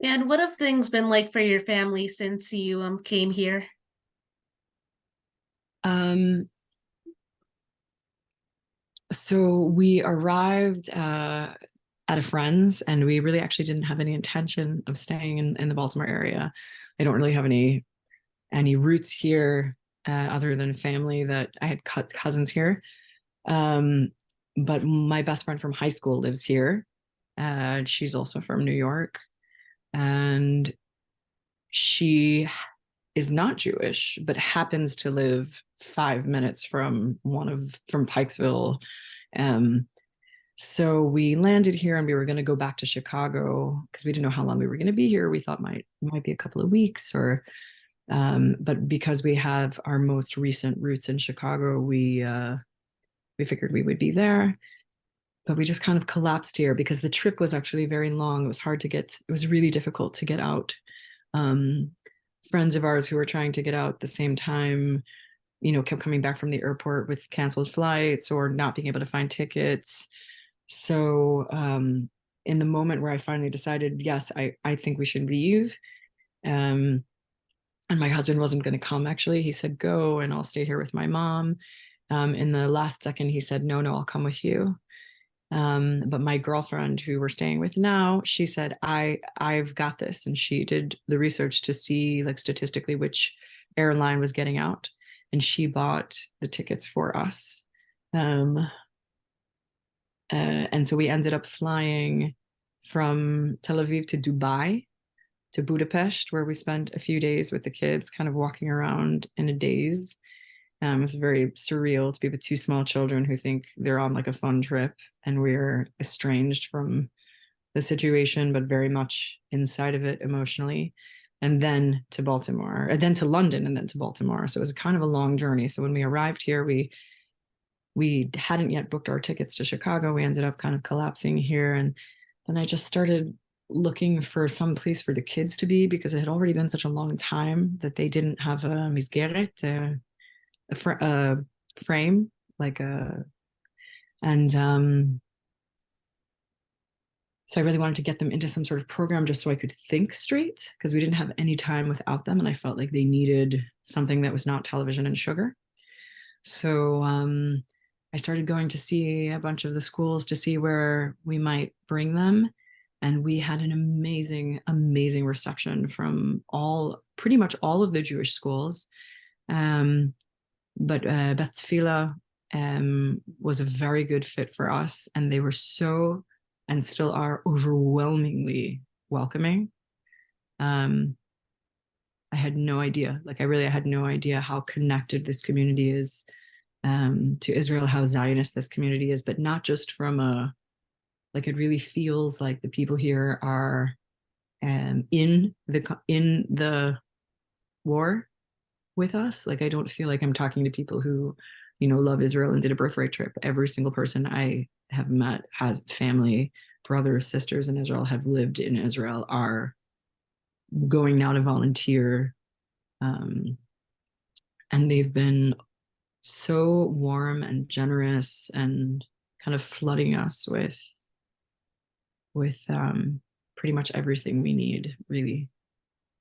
And what have things been like for your family since you came here? Um, so we arrived at a friend's, and we really actually didn't have any intention of staying in the Baltimore area. I don't really have any roots here other than family that I had cousins here. Um, but my best friend from high school lives here. She's also from New York, and she is not Jewish, but happens to live 5 minutes from Pikesville. Um, so we landed here and we were going to go back to Chicago because we didn't know how long we were going to be here. We thought might be a couple of weeks or but because we have our most recent roots in Chicago, we figured we would be there. But we just kind of collapsed here because the trip was actually very long. It was hard to get, it was really difficult to get out. Um, Friends of ours who were trying to get out at the same time, kept coming back from the airport with canceled flights or not being able to find tickets. So in the moment where I finally decided, yes, I think we should leave. Um, and my husband wasn't going to come, actually. He said, go and I'll stay here with my mom. In the last second, he said, no, I'll come with you. But my girlfriend who we're staying with now, she said, I've got this. And she did the research to see like statistically which airline was getting out. And she bought the tickets for us. Um, and so we ended up flying from Tel Aviv to Dubai to Budapest, where we spent a few days with the kids, kind of walking around in a daze. It's very surreal to be with two small children who think they're on like a fun trip, and we're estranged from the situation, but very much inside of it emotionally. And then to Baltimore, and then to London, and then to Baltimore. So it was kind of a long journey. So when we arrived here, we hadn't yet booked our tickets to Chicago. We ended up kind of collapsing here, and then I just started looking for some place for the kids to be because it had already been such a long time that they didn't have a misgeret, a frame, like a, and so I really wanted to get them into some sort of program just so I could think straight because we didn't have any time without them, and I felt like they needed something that was not television and sugar. So I started going to see a bunch of the schools to see where we might bring them. And we had an amazing, amazing reception from pretty much all of the Jewish schools. Um, but Beth Tfilah was a very good fit for us. And they were so, and still are, overwhelmingly welcoming. Um, I had no idea. I had no idea how connected this community is to Israel, how Zionist this community is, but not just from it really feels like the people here are in the war with us. Like I don't feel like I'm talking to people who, love Israel and did a birthright trip. Every single person I have met has family, brothers, sisters in Israel, have lived in Israel, are going now to volunteer. Um, and they've been so warm and generous and kind of flooding us with pretty much everything we need, really.